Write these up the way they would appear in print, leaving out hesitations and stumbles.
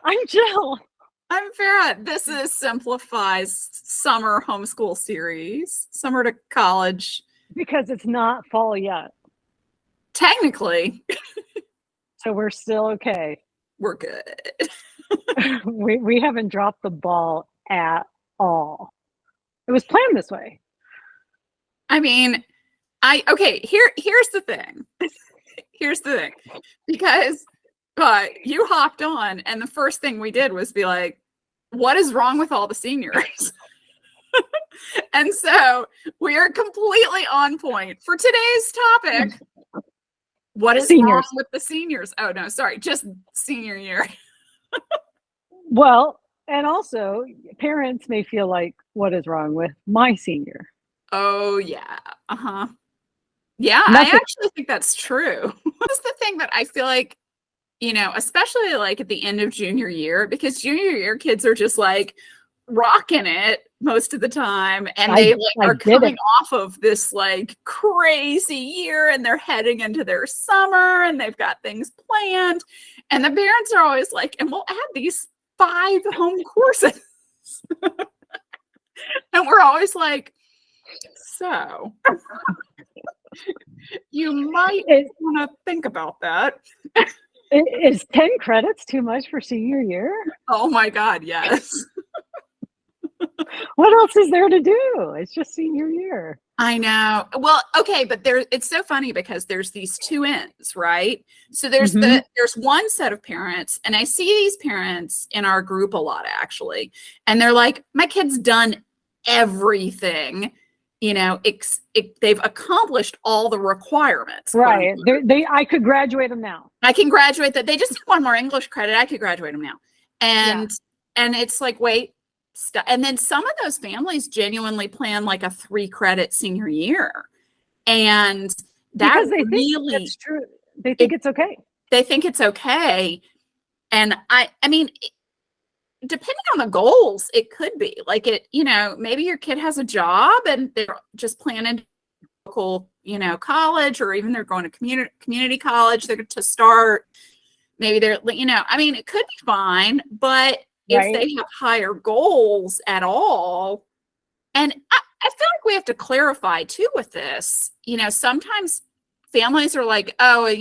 I'm Jill. I'm Farrar. This is Simplify's summer homeschool series, summer to college. Because it's not fall yet. Technically, So we're still okay. we're good. We haven't dropped the ball at all. It was planned this way. I mean, here's the thing. Here's the thing. Because you hopped on and the first thing we did was be like, what is wrong with all the seniors? And so we are completely on point for today's topic. What is wrong with the seniors? Oh, no, sorry, just senior year. Well, and also parents may feel like, what is wrong with my senior? Oh, yeah. Uh-huh. Yeah, I actually think that's true. What's the thing that I feel like, especially like at the end of junior year, because junior year kids are just like rocking it most of the time, and they are coming off of this like crazy year, and they're heading into their summer, and they've got things planned, and the parents are always like, and we'll add these 5 home courses. And we're always like, so you might want to think about that. Is 10 credits too much for senior year? Oh my God, yes. What else is there to do? It's just senior year. I know. Well, okay, but it's so funny because there's these two ends, right? So there's there's one set of parents, and I see these parents in our group a lot actually, and they're like, my kid's done everything. They've accomplished all the requirements. Right. I could graduate them now. I can graduate that. They just need one more English credit. I could graduate them now. And it's like, wait, and then some of those families genuinely plan like a 3-credit senior year. And because they think that's true. They think it's okay. They think it's okay. And I mean, depending on the goals, it could be like maybe your kid has a job and they're just planning local, college, or even they're going to community college. They're to start. Maybe they're, I mean, it could be fine, but if they have higher goals at all, and I feel like we have to clarify too with this, sometimes families are like, oh,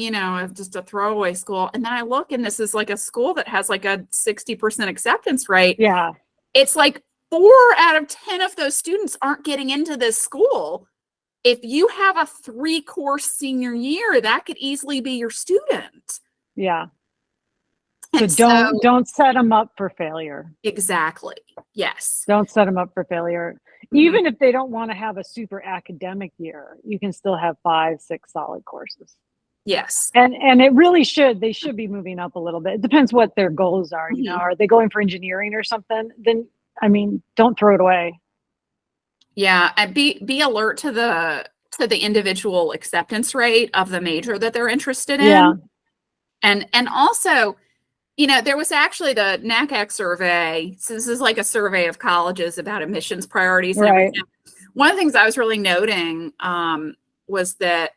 just a throwaway school. And then I look, and this is like a school that has like a 60% acceptance rate. Yeah. It's like 4 out of 10 of those students aren't getting into this school. If you have a 3-course senior year, that could easily be your student. Yeah. So don't set them up for failure. Exactly. Yes. Don't set them up for failure. Mm-hmm. Even if they don't want to have a super academic year, you can still have 5, 6 solid courses. Yes. And they should be moving up a little bit. It depends what their goals are. Mm-hmm. Are they going for engineering or something? Then, don't throw it away. Yeah. And be alert to the individual acceptance rate of the major that they're interested in. Yeah. And also, there was actually the NACAC survey. So this is like a survey of colleges about admissions priorities. And everything. One of the things I was really noting was that,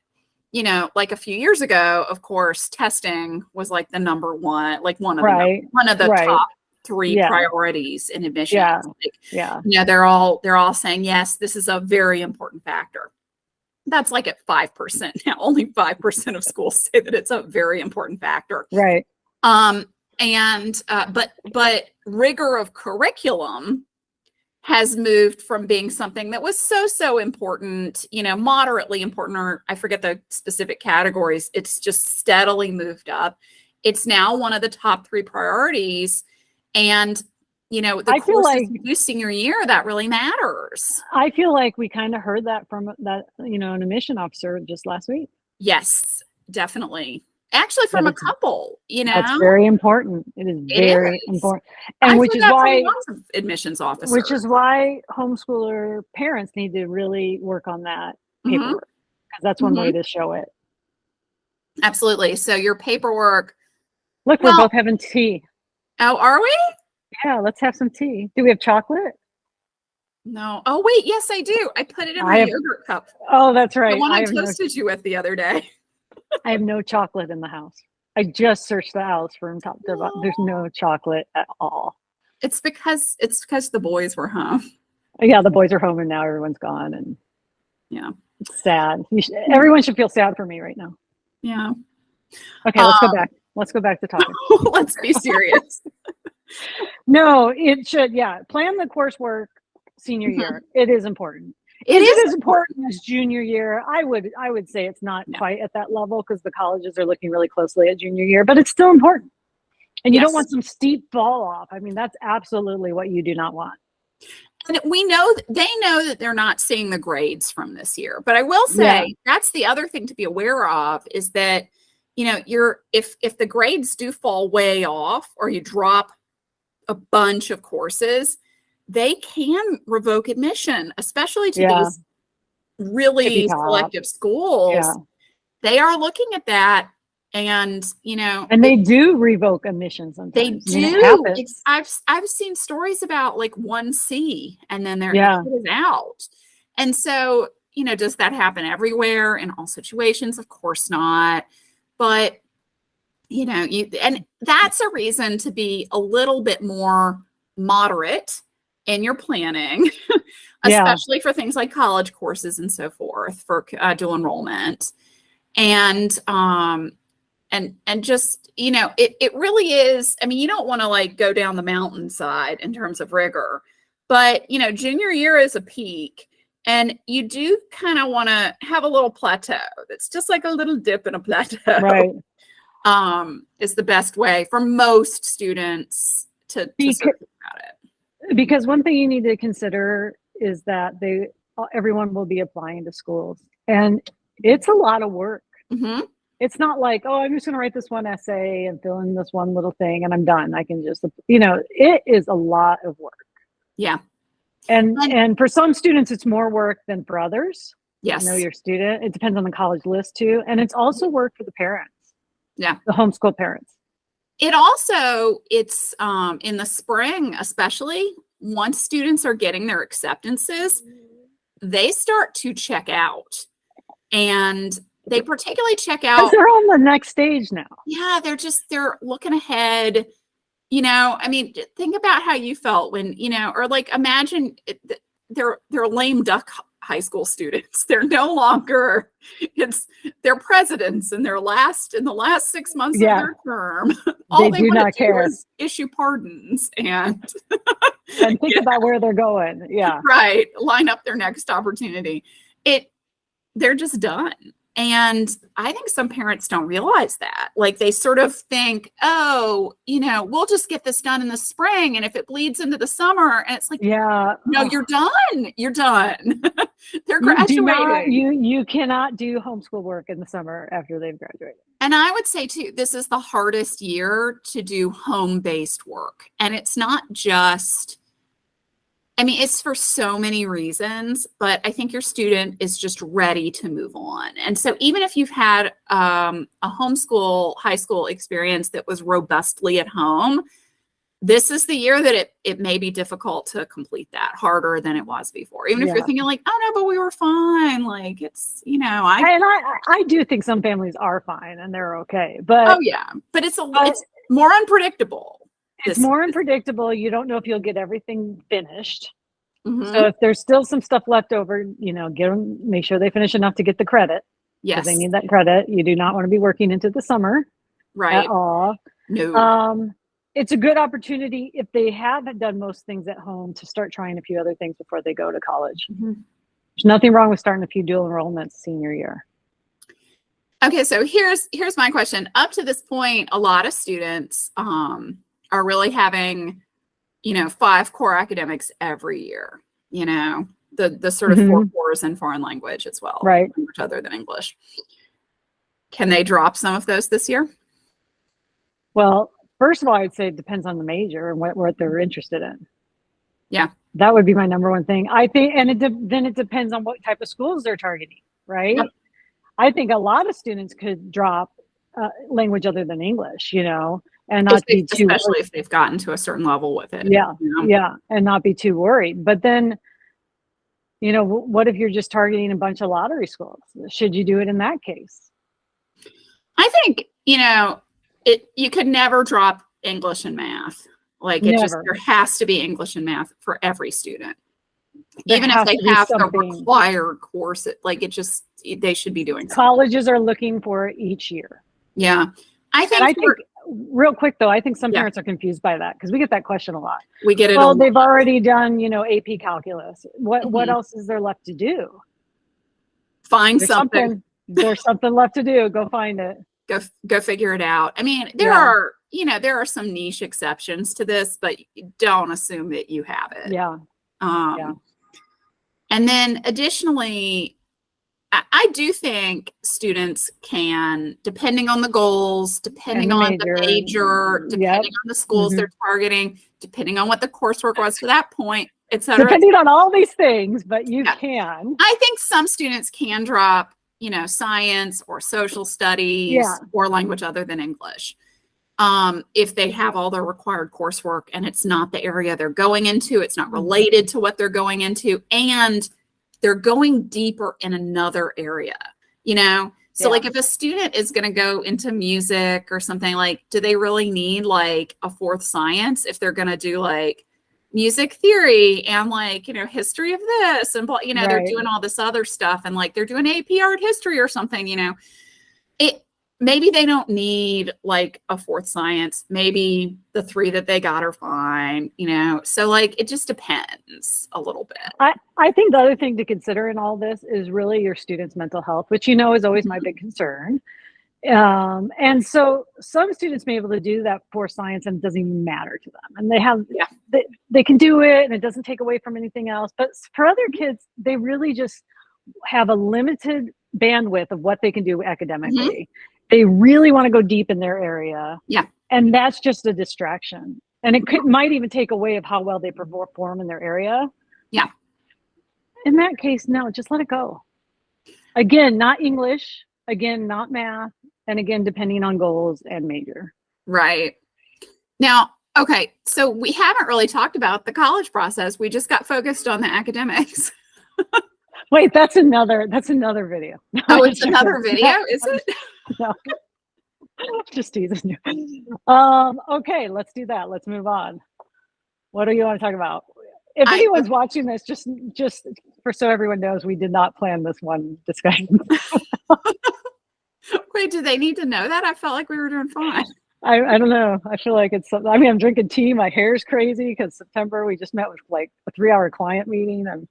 like a few years ago, of course, testing was like the number one, like one of the top 3 priorities in admissions. Yeah. They're all saying, yes, this is a very important factor. That's like at 5%. Now, only 5% of schools say that it's a very important factor. Right. But rigor of curriculum has moved from being something that was so important, moderately important, or I forget the specific categories. It's just steadily moved up. It's now one of the top 3 priorities. And, the courses you do senior year, that really matters. I feel like we kind of heard that from that, an admission officer just last week. Yes, definitely. Actually, from a couple, That's very important. It is very important. And which is why lots of admissions officers. Which is why homeschooler parents need to really work on that paperwork, because that's one way to show it. Absolutely. So your paperwork. Look, we're both having tea. Oh, are we? Yeah, let's have some tea. Do we have chocolate? No. Oh, wait. Yes, I do. I put it in my yogurt cup. Oh, that's right. The one I toasted you with the other day. I have no chocolate in the house. I just searched the house from top to bottom. There's no chocolate at all. It's because the boys were home. Yeah, the boys are home and now everyone's gone, and Yeah, it's sad. Everyone should feel sad for me right now. yeah. Okay, let's go back. Let's go back to talking. Let's be serious. No, it should. Yeah, plan the coursework senior year. It is important. It is as important as junior year. I would say it's not quite at that level because the colleges are looking really closely at junior year, but it's still important. And you don't want some steep fall off. I mean, that's absolutely what you do not want. And they know that they're not seeing the grades from this year. But I will say that's the other thing to be aware of is that, if the grades do fall way off or you drop a bunch of courses, they can revoke admission, especially to these really selective schools. Yeah. They are looking at that. And they do revoke admission sometimes. They do. I've seen stories about like 1C and then their kid is out. And so, does that happen everywhere in all situations? Of course not. But and that's a reason to be a little bit more moderate in your planning, especially for things like college courses and so forth for dual enrollment. And just, it really is, I mean, you don't want to like go down the mountainside in terms of rigor, but, junior year is a peak and you do kind of want to have a little plateau. It's just like a little dip in a plateau. Right. Is the best way for most students to think about it. Because one thing you need to consider is that everyone will be applying to schools and it's a lot of work. Mm-hmm. It's not like, oh, I'm just going to write this one essay and fill in this one little thing and I'm done. I can just, it is a lot of work. Yeah. And for some students, it's more work than for others. Yes. Know your student. It depends on the college list too. And it's also work for the parents. Yeah. The homeschool parents. It's in the spring, especially once students are getting their acceptances, they start to check out. And they particularly check out. Because they're on the next stage now. Yeah, they're looking ahead. I mean, think about how you felt when, or like imagine they're lame duck high school students. They're no longer, they're presidents in the last 6 months of their term. All they do not care is issue pardons and think about where they're going. Yeah. Right. Line up their next opportunity. They're just done. And I think some parents don't realize that. Like they sort of think, oh, we'll just get this done in the spring. And if it bleeds into the summer, and it's like, no, you're done. You're done. They're graduating. You cannot do homeschool work in the summer after they've graduated. And I would say too, this is the hardest year to do home-based work. And it's not just, it's for so many reasons, but I think your student is just ready to move on. And so even if you've had a homeschool high school experience that was robustly at home, this is the year that it may be difficult to complete that, harder than it was before. Even if you're thinking like, oh no, but we were fine. Like it's, I do think some families are fine and they're okay, but but it's more unpredictable. It's more unpredictable. You don't know if you'll get everything finished. Mm-hmm. So if there's still some stuff left over, make sure they finish enough to get the credit. Yes. Because they need that credit. You do not want to be working into the summer. Right. At all. No. It's a good opportunity if they haven't done most things at home to start trying a few other things before they go to college. Mm-hmm. There's nothing wrong with starting a few dual enrollments senior year. Okay. So here's my question. Up to this point, a lot of students, are really having, 5 core academics every year, the sort of 4 cores in foreign language as well. Right. Language other than English. Can they drop some of those this year? Well, first of all, I'd say it depends on the major and what they're interested in. Yeah. That would be my number one thing. I think, and then it depends on what type of schools they're targeting, right? Yep. I think a lot and students could drop language other than English, and not be too, especially if they've gotten to a certain level with it. Yeah. Yeah. And not be too worried. But then, what if you're just targeting a bunch of lottery schools? Should you do it in that case? I think, You could never drop English and math. Like Never. there has to be English and math for every student. There Even if has they to be have the something. required course, they should be doing something. Colleges are looking for it each year. Yeah. I think real quick though, I think some parents are confused by that because we get that question a lot. We get it. Well, they've already done, AP calculus. What else is there left to do? Find something. There's something left to do. Go find it. Go figure it out. I mean, there are some niche exceptions to this, but don't assume that you have it. Yeah. And then additionally, I do think students can, depending on the goals, depending on the major, depending on the schools they're targeting, depending on what the coursework was to that point, et cetera. Depending on all these things, but you can. I think some students can drop, science or social studies or language other than English. If they have all their required coursework and it's not the area they're going into, it's not related to what they're going into, and they're going deeper in another area, So like if a student is going to go into music or something, like, do they really need like a fourth science if they're going to do like music theory and like, history of this and, they're doing all this other stuff and like they're doing AP art history or something, maybe they don't need like a fourth science. Maybe the 3 that they got are fine, so like it just depends a little bit. I think the other thing to consider in all this is really your students' mental health, which is always my big concern. And so some students may be able to do that for science and it doesn't even matter to them. And they can do it and it doesn't take away from anything else. But for other kids, they really just have a limited bandwidth of what they can do academically. They really want to go deep in their area. Yeah. And that's just a distraction. And it might even take away of how well they perform in their area. Yeah. In that case, no, just let it go. Again, not English. Again, not math. And again, depending on goals and major. Right. Now, okay. So we haven't really talked about the college process. We just got focused on the academics. Wait, that's another video. Oh, it's another video, is it? No. Just teasing you. Okay, let's do that. Let's move on. What do you want to talk about? If anyone's watching this, just for so everyone knows, we did not plan this one discussion. Wait, do they need to know that? I felt like we were doing fine. I don't know. I feel like it's something. I mean, I'm drinking tea. My hair's crazy because September we just met with like a 3-hour client meeting. And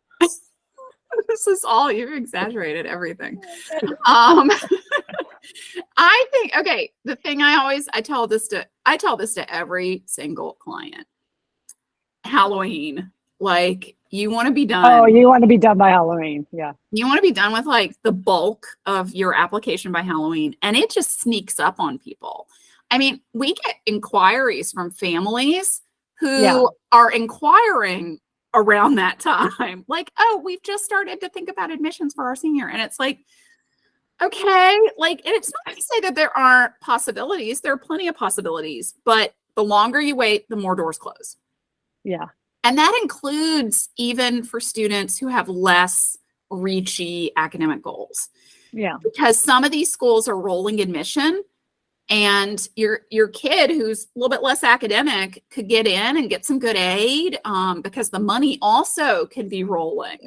this is all, you've exaggerated everything. I think, okay, the thing I tell this to every single client. Halloween, like you want to be done. Oh, you want to be done by Halloween. Yeah. You want to be done with like the bulk of your application by Halloween, and it just sneaks up on people. I mean, we get inquiries from families who are inquiring around that time. Like, oh, we've just started to think about admissions for our senior. And it's like, okay, like, and it's not to say that there aren't possibilities. There are plenty of possibilities, but the longer you wait, the more doors close. Yeah. And that includes even for students who have less reachy academic goals. Yeah. Because some of these schools are rolling admission, and your kid who's a little bit less academic could get in and get some good aid, because the money also can be rolling.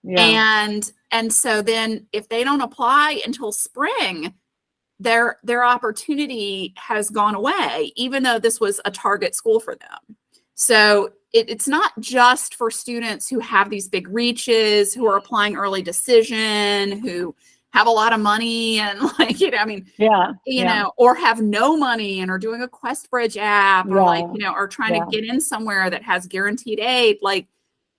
Yeah. And so then if they don't apply until spring, their opportunity has gone away, even though this was a target school for them. So it's not just for students who have these big reaches, who are applying early decision, who have a lot of money and like, I mean, know, or have no money and are doing a QuestBridge app or are trying to get in somewhere that has guaranteed aid. Like,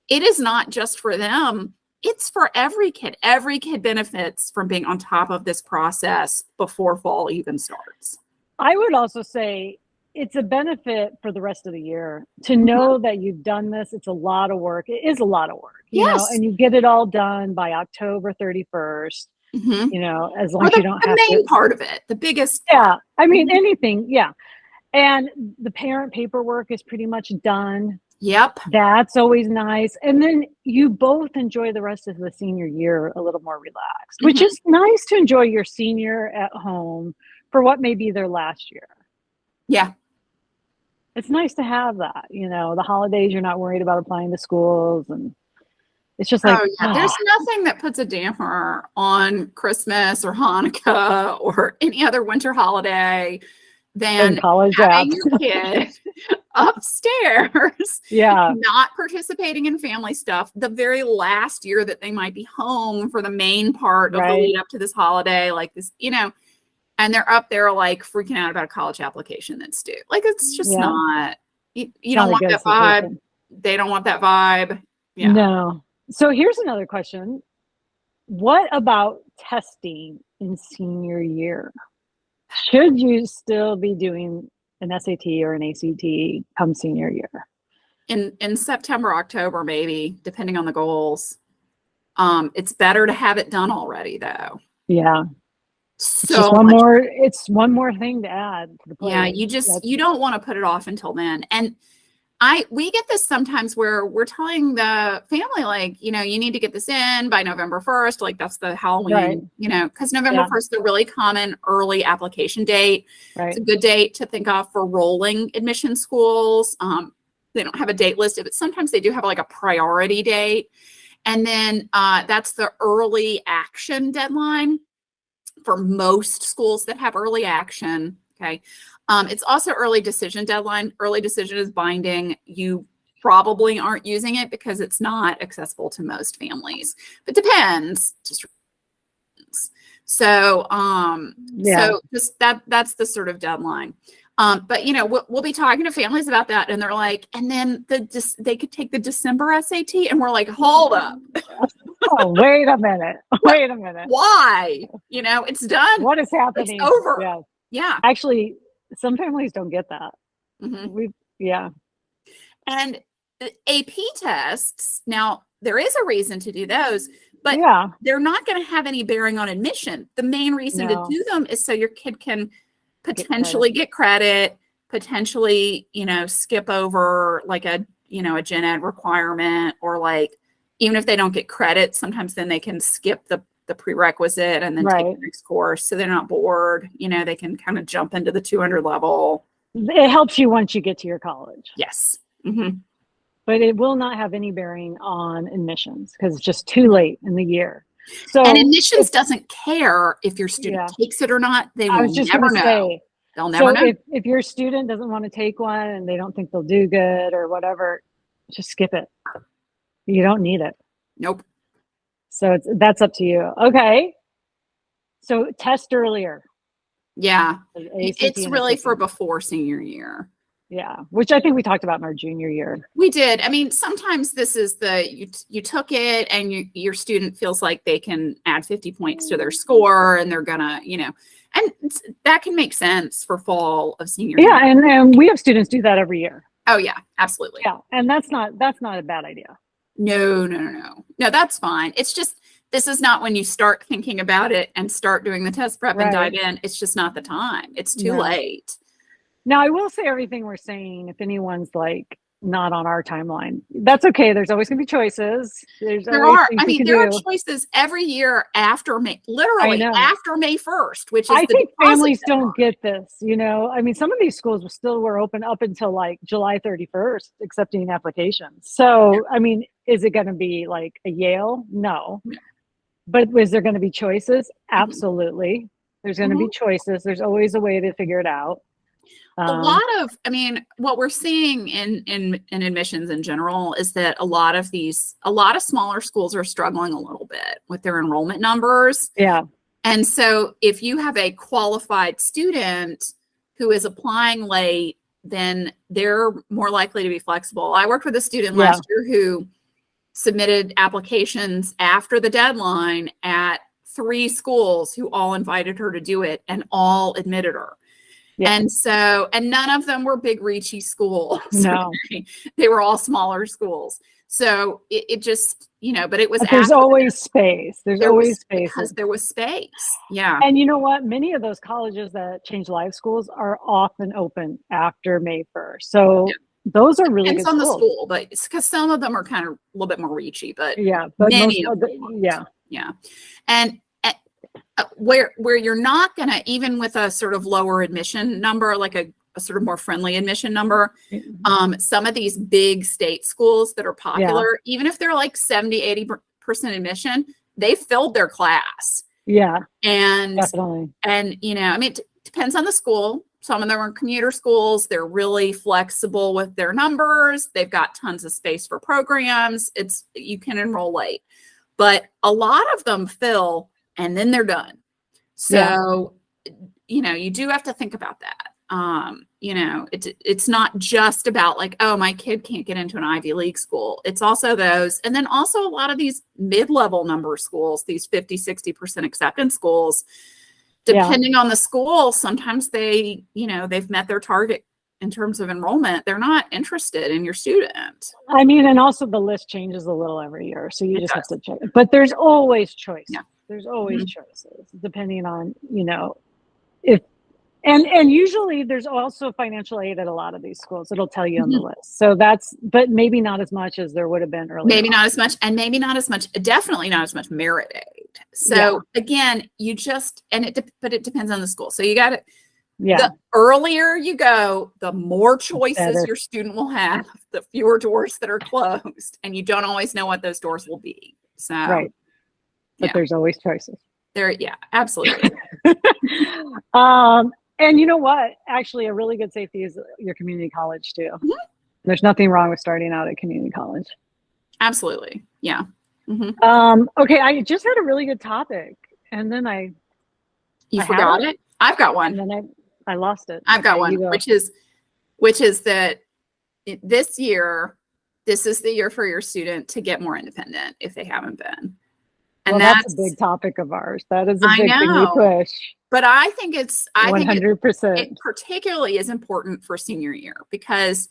it is not just for them. It's for every kid. Every kid benefits from being on top of this process before fall even starts. I would also say it's a benefit for the rest of the year to know that you've done this. It's a lot of work. It is a lot of work, you know, and you get it all done by October 31st. You know, as long as you don't have the main part of it, the biggest. Yeah. I mean, anything. Yeah. And the parent paperwork is pretty much done. Yep. That's always nice. And then you both enjoy the rest of the senior year a little more relaxed, which is nice to enjoy your senior at home for what may be their last year. Yeah. It's nice to have that, the holidays, you're not worried about applying to schools, and it's just like, Oh yeah, there's nothing that puts a damper on Christmas or Hanukkah or any other winter holiday than college having apps. your kid upstairs, Yeah. not participating in family stuff the very last year that they might be home for the main part of the Right. lead up to this holiday, like this, and they're up there like freaking out about a college application that's due. Like, it's just Yeah. not, you Not don't a want good that vibe. situation. They don't want that vibe. Yeah. No. So here's another question. What about testing in senior year? Should you still be doing an SAT or an ACT come senior year? In September, October, maybe, depending on the goals. It's better to have it done already, though. Yeah. So it's one more thing to add to the plate. Yeah, you don't want to put it off until then. And we get this sometimes where we're telling the family, like, you need to get this in by November 1st. Like, that's the Halloween, Right. because November 1st is a really common early application date. Right. It's a good date to think of for rolling admission schools. They don't have a date listed, but sometimes they do have like a priority date. And then that's the early action deadline for most schools that have early action. Okay. It's also early decision deadline. Early decision is binding. You probably aren't using it because it's not accessible to most families, but depends. So just that's the sort of deadline. But we'll be talking to families about that, and they're like, and then they could take the December SAT, and we're like, hold up. Oh, wait a minute. Why? It's done. What is happening? It's over. Yeah. Yeah. Actually, some families don't get that. Mm-hmm. Yeah. And the AP tests, now there is a reason to do those, but they're not going to have any bearing on admission. The main reason to do them is so your kid can potentially get credit, potentially, skip over like a gen ed requirement, or like, even if they don't get credit, sometimes then they can skip the prerequisite and then take the next course. So they're not bored, they can kind of jump into the 200 level. It helps you once you get to your college. Yes. Mm-hmm. But it will not have any bearing on admissions because it's just too late in the year. So, and admissions doesn't care if your student takes it or not. They will never know. They'll never know. If your student doesn't want to take one and they don't think they'll do good or whatever, just skip it. You don't need it. Nope. So that's up to you. Okay. So test earlier. Yeah. It's really for before senior year. Yeah. Which I think we talked about in our junior year. We did. I mean, sometimes this is you took it and your student feels like they can add 50 points to their score and they're gonna, and that can make sense for fall of senior year. Yeah. And we have students do that every year. Oh yeah, absolutely. Yeah. And that's not a bad idea. No, that's fine. It's just, this is not when you start thinking about it and start doing the test prep and dive in. It's just not the time. It's too late. Now, I will say everything we're saying, if anyone's like not on our timeline, that's okay. There's always going to be choices. There are choices every year after May, literally after May 1st, which is I think families don't get this, I mean, some of these schools were open up until like July 31st, accepting applications. So, I mean, is it going to be like a Yale? No. But is there going to be choices? Absolutely. There's going to be choices. There's always a way to figure it out. A lot of, what we're seeing in admissions in general is that a lot of smaller schools are struggling a little bit with their enrollment numbers. Yeah. And so if you have a qualified student who is applying late, then they're more likely to be flexible. I worked with a student last year who submitted applications after the deadline at 3 schools who all invited her to do it and all admitted her. Yeah. And none of them were big reachy schools. No, they were all smaller schools. So it just, but it was, but there's always space. There's always space because there was space. Yeah. And you know what? Many of those colleges that change live schools are often open after May 1st. So those are really good schools. Depends on the school, but it's because some of them are kind of a little bit more reachy, but many of them. Yeah. And where you're not going to, even with a sort of lower admission number, like a sort of more friendly admission number. Some of these big state schools that are popular, even if they're like 70-80% admission, they filled their class. Yeah, and definitely. And I mean, it depends on the school. Some of them are commuter schools. They're really flexible with their numbers. They've got tons of space for programs. You can enroll late, but a lot of them fill and then they're done. So, you do have to think about that. It's not just about like, oh, my kid can't get into an Ivy League school. It's also those, and then also a lot of these mid-level number schools, these 50-60% acceptance schools, depending on the school, sometimes they've met their target in terms of enrollment. They're not interested in your student. I mean, and also the list changes a little every year. So you just have to check. But there's always choice. Yeah. There's always choices depending on, if, and usually there's also financial aid at a lot of these schools. It'll tell you on the list. So but maybe not as much as there would have been earlier. Maybe not as much, and maybe not as much, definitely not as much merit aid. So again, but it depends on the school. So you got to, the earlier you go, the more choices your student will have, the fewer doors that are closed, and you don't always know what those doors will be. So, right. But there's always choices. Absolutely. And you know what? Actually, a really good safety is your community college too. There's nothing wrong with starting out at community college. Absolutely. Yeah. Okay. I just had a really good topic and then you forgot it. I've got one. And then I lost it. I've got one, which is that this year, this is the year for your student to get more independent if they haven't been. And that's a big topic of ours. That is a big thing we push. But I think 100%. It particularly is important for senior year because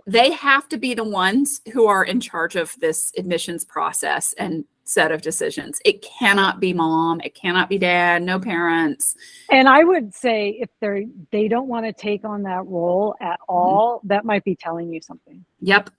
they have to be the ones who are in charge of this admissions process and set of decisions. It cannot be mom. It cannot be dad. No parents. And I would say if they don't want to take on that role at all, that might be telling you something. Yep.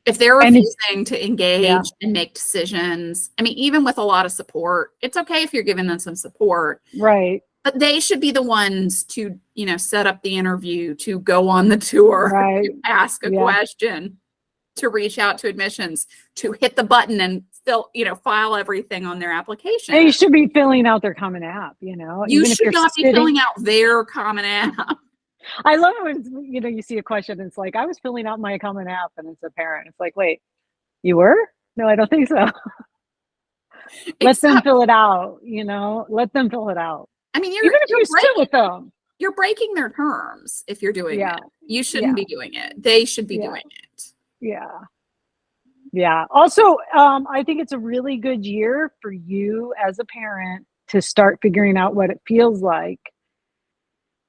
If they're refusing to engage and make decisions, I mean, even with a lot of support, it's okay if you're giving them some support. Right. But they should be the ones to, set up the interview, to go on the tour, to ask a question, to reach out to admissions, to hit the button and file everything on their application. They should be filling out their Common App, You should not be filling out their Common App. I love it when, you see a question and it's like, I was filling out my Common App and it's a parent. It's like, wait, you were? No, I don't think so. Let them fill it out, let them fill it out. I mean, even if you sit with them. You're breaking their terms if you're doing it. You shouldn't be doing it. They should be doing it. Yeah. Yeah. Also, I think it's a really good year for you as a parent to start figuring out what it feels like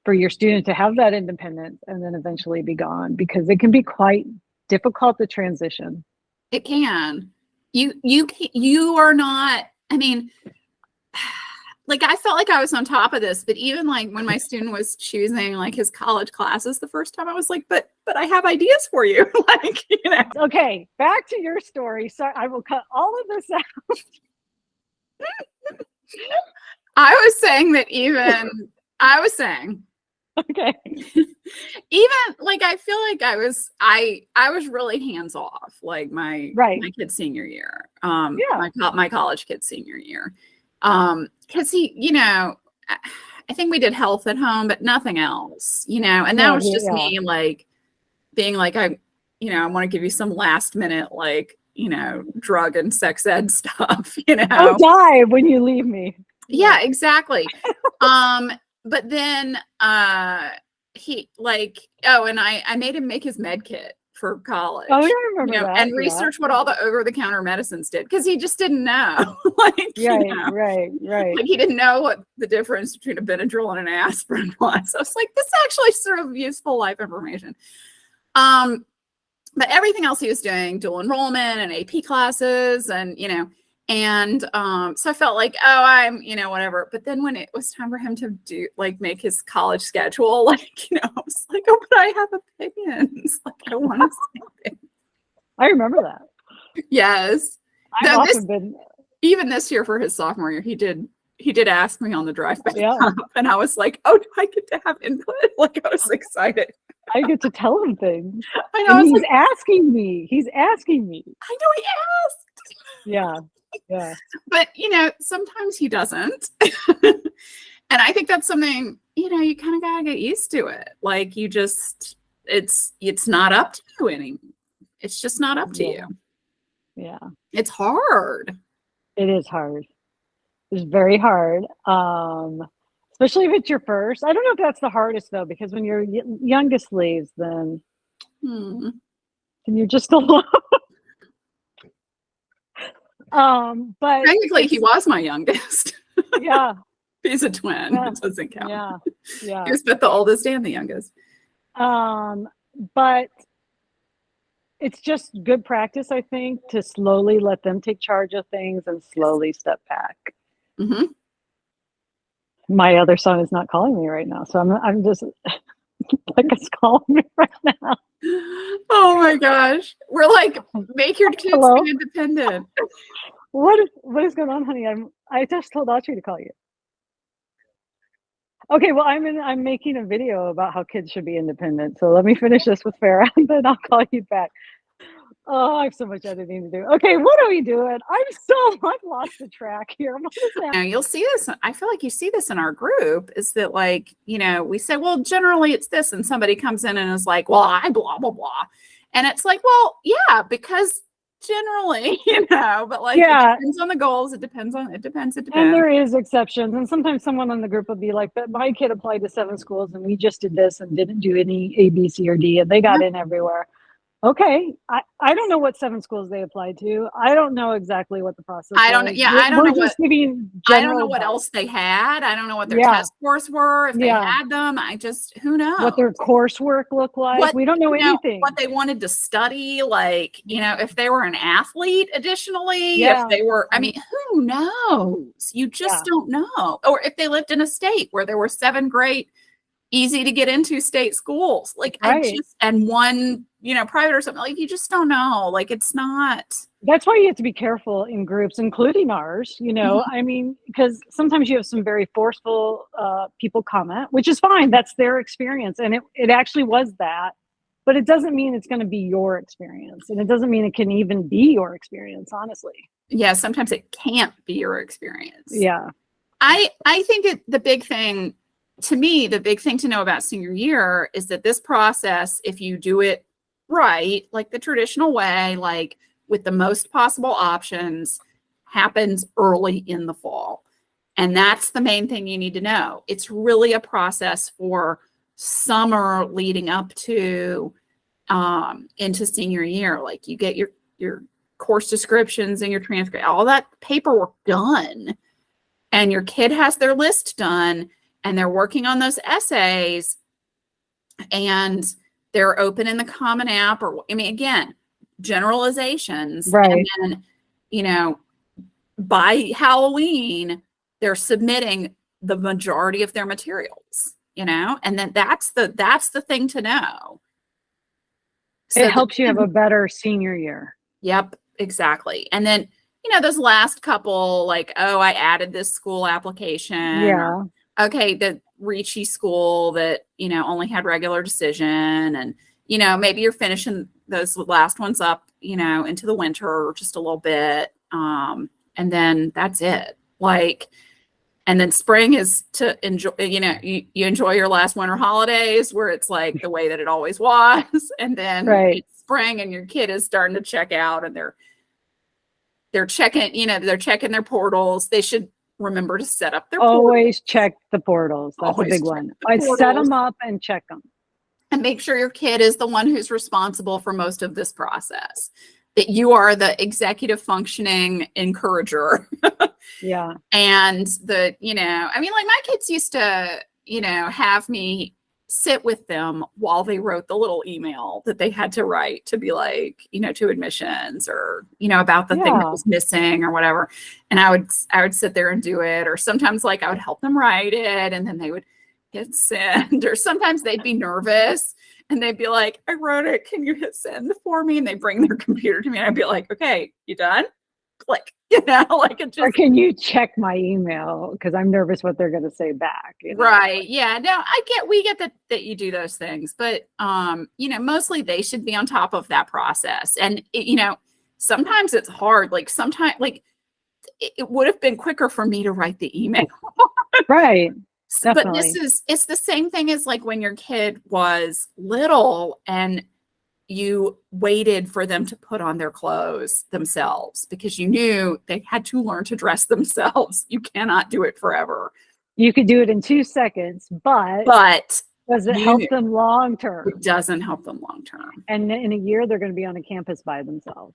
for your student to have that independence and then eventually be gone, because it can be quite difficult to transition. It can. You are not, I mean, like I felt like I was on top of this, but even like when my student was choosing like his college classes the first time, I was like, but I have ideas for you. Okay, back to your story. So I will cut all of this out. I was saying, okay. Even like I feel like I was really hands off, like my kid's senior year. My college kid's senior year. Because he, I think we did health at home, but nothing else, and that was just me like being like, I want to give you some last minute, like, drug and sex ed stuff, I'll die when you leave me. Yeah, exactly. But then he like, and I made him make his med kit for college. Oh, I remember that. And research what all the over-the-counter medicines did, because he just didn't know. Right. Like he didn't know what the difference between a Benadryl and an aspirin was. So I was like, this is actually sort of useful life information. But everything else he was doing, dual enrollment and AP classes, and so I felt like, oh, I'm, whatever. But then when it was time for him to make his college schedule, I was like, oh, but I have opinions. Like, I want to say things. I remember that. Yes. I've often been. Even this year for his sophomore year, he did he did ask me on the drive back Yeah. up, and I was like, "Oh, do I get to have input?" Like I was excited. I get to tell him things. I know. I And was he's like, asking me. He's asking me. I know he asked, Yeah. Yeah. but sometimes he doesn't. And I think that's something, you kind of gotta get used to it. Like you just, it's not up to you anymore. It's just not up to you. Yeah. It's hard. It is hard. It's very hard. Especially if it's your first. I don't know if that's the hardest though, because when your youngest leaves, then you're just alone. But technically he was my youngest. Yeah. He's a twin. Yeah. It doesn't count. Yeah. Yeah. He was both the oldest and the youngest. But it's just good practice, I think, to slowly let them take charge of things and slowly step back. Mm-hmm. My other son is not calling me right now, so I'm just like it's calling me right now. Oh my gosh, we're like, make your kids Hello? be independent. What is going on, honey? I just told Audrey to call you. Okay, well, I'm making a video about how kids should be independent. So let me finish this with Farrah, and then I'll call you back. Oh, I have so much editing to do. Okay, what are we doing? I've lost the track here. What is that? Now you'll see this. I feel like you see this in our group. Is that like we say, well, generally it's this, and somebody comes in and is like, well, I blah blah blah, and it's like, well, yeah, because generally, but like it depends on the goals. It depends. And there is exceptions. And sometimes someone on the group will be like, but my kid applied to 7 schools and we just did this and didn't do any A, B, C, or D, and they got in everywhere. Okay. I don't know what 7 schools they applied to. I don't know exactly what the process I don't know. was. Yeah, I don't know I don't know what else they had. I don't know what their test scores were, if they had them. Who knows? What their coursework looked like. We don't know anything. What they wanted to study, like, if they were an athlete additionally, if they were, who knows? You just don't know. Or if they lived in a state where there were 7 great, easy to get into state schools, like and one, private or something, like you just don't know. Like it's not. That's why you have to be careful in groups, including ours, because sometimes you have some very forceful people comment, which is fine. That's their experience. And it actually was that, but it doesn't mean it's going to be your experience. And it doesn't mean it can even be your experience, honestly. Yeah. Sometimes it can't be your experience. Yeah. I think the big thing to me, the big thing to know about senior year is that this process, if you do it right, like the traditional way, like with the most possible options, happens early in the fall. And that's the main thing you need to know. It's really a process for summer leading up to into senior year. Like you get your course descriptions and your transcript, all that paperwork done, and your kid has their list done, and they're working on those essays, and they're open in the Common App, or again, generalizations. Right. And then, by Halloween, they're submitting the majority of their materials, and then that's the thing to know. So it helps you have a better senior year. Yep, exactly. And then, those last couple, like, oh, I added this school application. Yeah. Okay, the Ricci school that, only had regular decision, and, maybe you're finishing those last ones up, into the winter just a little bit. And then that's it. Like, and then spring is to enjoy, you enjoy your last winter holidays where it's like the way that it always was. And then it's spring and your kid is starting to check out, and they're checking, they're checking their portals. They should remember to set up their portals. Always check the portals. That's a big one. I'd set them up and check them. And make sure your kid is the one who's responsible for most of this process. That you are the executive functioning encourager. Yeah. And like my kids used to, have me sit with them while they wrote the little email that they had to write to be like, to admissions, or, about the thing that was missing or whatever. And I would sit there and do it. Or sometimes like I would help them write it, and then they would hit send, or sometimes they'd be nervous and they'd be like, I wrote it. Can you hit send for me? And they bring their computer to me, and I'd be like, okay, you done? click, you know, like it Or just, can you check my email? Because I'm nervous what they're going to say back. You know? right. Yeah. No, we get that you do those things, but, you know, mostly they should be on top of that process. And, you know, sometimes it's hard. Like sometimes, like it would have been quicker for me to write the email. Right. But Definitely. it's the same thing as like when your kid was little and you waited for them to put on their clothes themselves because you knew they had to learn to dress themselves. You cannot do it forever. You could do it in 2 seconds, but does it help them long term? It doesn't help them long term. And in a year, they're going to be on a campus by themselves,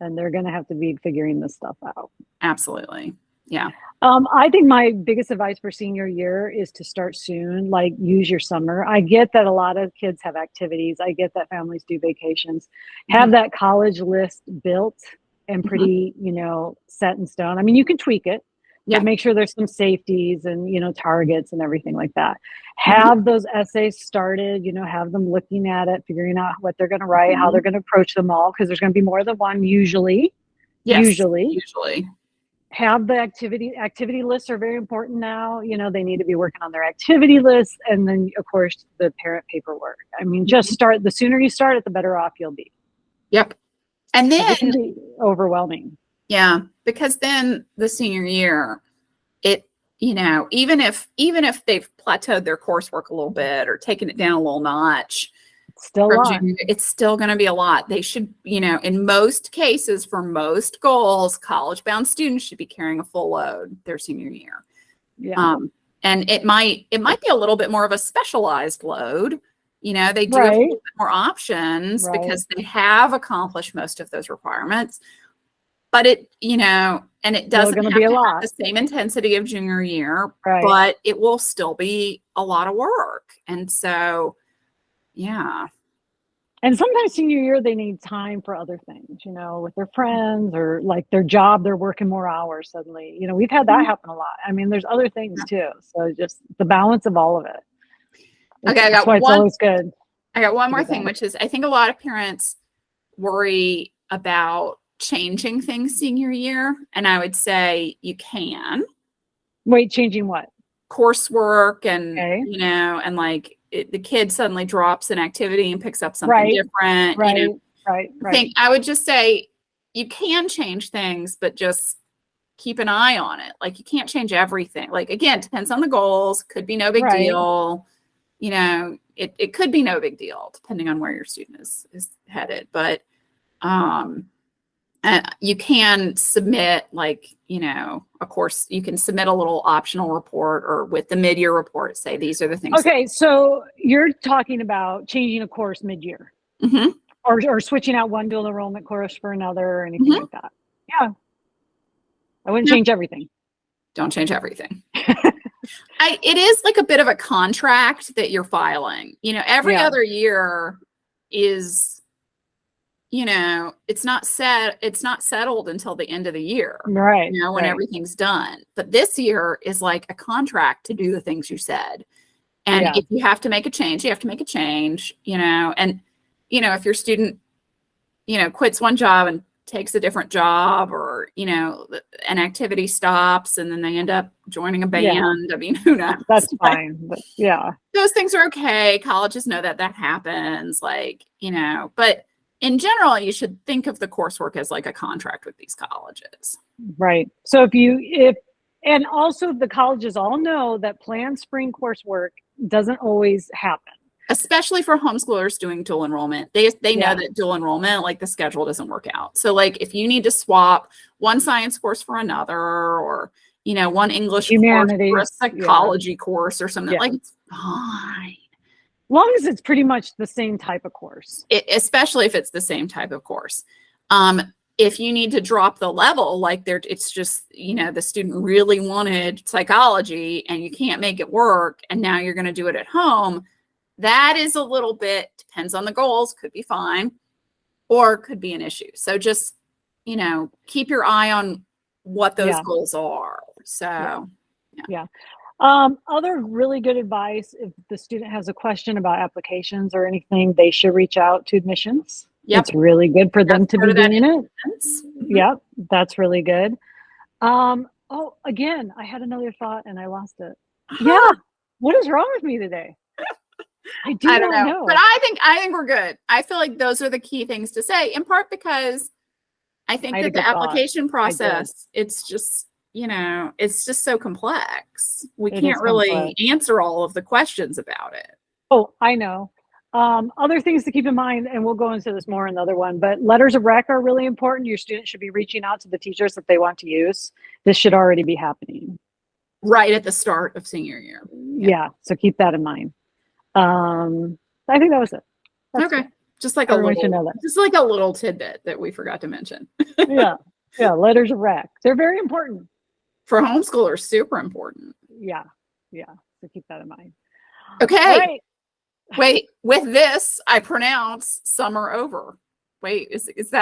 and they're going to have to be figuring this stuff out. Absolutely. Yeah. I think my biggest advice for senior year is to start soon, like use your summer. I get that a lot of kids have activities. I get that families do vacations. Have that college list built and pretty, you know, set in stone. I mean, you can tweak it, but make sure there's some safeties and, you know, targets and everything like that. Have those essays started, you know, have them looking at it, figuring out what they're going to write, how they're going to approach them all, because there's going to be more than one usually. Usually. Have the activity lists are very important now. You know, they need to be working on their activity lists. And then, of course, the parent paperwork. I mean, just start. The sooner you start it, the better off you'll be. Yep. And then it can be overwhelming. Yeah, because then the senior year, it, you know, even if they've plateaued their coursework a little bit or taken it down a little notch, still a lot. It's still going to be a lot. They should, you know, in most cases, for most goals, college-bound students should be carrying a full load their senior year. Yeah. And it might be a little bit more of a specialized load. You know, they do have a little bit more options because they have accomplished most of those requirements. But it, you know, and it doesn't have to have the same intensity of junior year, but it will still be a lot of work. And so, yeah. And sometimes senior year, they need time for other things, you know, with their friends or like their job, they're working more hours suddenly. You know, we've had that happen a lot. I mean, there's other things too. So just the balance of all of it. Okay, that's why it's always good. I got one more thing, which is I think a lot of parents worry about changing things senior year. And I would say you can. Wait, changing what? Coursework and, you know, and like the kid suddenly drops an activity and picks up something different. You know, I would just say you can change things, but just keep an eye on it. Like you can't change everything. Like, again, it depends on the goals. Could be no big deal. You know, it could be no big deal depending on where your student is headed. But you can submit, like, you know, of course, you can submit a little optional report or with the mid-year report, say these are the things. Okay, so you're talking about changing a course mid-year or switching out one dual enrollment course for another or anything like that. Yeah. I wouldn't change everything. Don't change everything. It is like a bit of a contract that you're filing. You know, every other year is, you know, it's not settled until the end of the year. Right. You know, when everything's done. But this year is like a contract to do the things you said. And if you have to make a change, you have to make a change, you know, and, you know, if your student, you know, quits one job and takes a different job or, you know, an activity stops and then they end up joining a band. I mean, who knows? That's fine. But those things are okay. Colleges know that happens, like, you know, but in general, you should think of the coursework as like a contract with these colleges. Right. So and also the colleges all know that planned spring coursework doesn't always happen. Especially for homeschoolers doing dual enrollment. They know that dual enrollment, like the schedule doesn't work out. So like if you need to swap one science course for another or, you know, one English course for a psychology course or something, like it's fine. As long as it's pretty much the same type of course. Especially if it's the same type of course. If you need to drop the level, like it's just, you know, the student really wanted psychology and you can't make it work and now you're going to do it at home. That is a little bit, depends on the goals, could be fine or could be an issue. So just, you know, keep your eye on what those goals are. So, other really good advice, if the student has a question about applications or anything, they should reach out to admissions Yep. It's really good for them to be doing it. Mm-hmm. Yep, that's really good. Oh, again, I had another thought and I lost it. Yeah, what is wrong with me today? I don't know. But I think we're good. I feel like those are the key things to say, in part because I think that the application process, it's just, it's just so complex. We can't really answer all of the questions about it. Oh, I know. Other things to keep in mind, and we'll go into this more in the other one, but letters of rec are really important. Your students should be reaching out to the teachers that they want to use. This should already be happening. Right at the start of senior year. Yeah, so keep that in mind. I think that was it. That's okay. Cool. Just like a little tidbit that we forgot to mention. Yeah, letters of rec. They're very important. For homeschoolers, super important. Yeah, so keep that in mind. Okay. Right. Wait, with this, I pronounce summer over. Wait, is that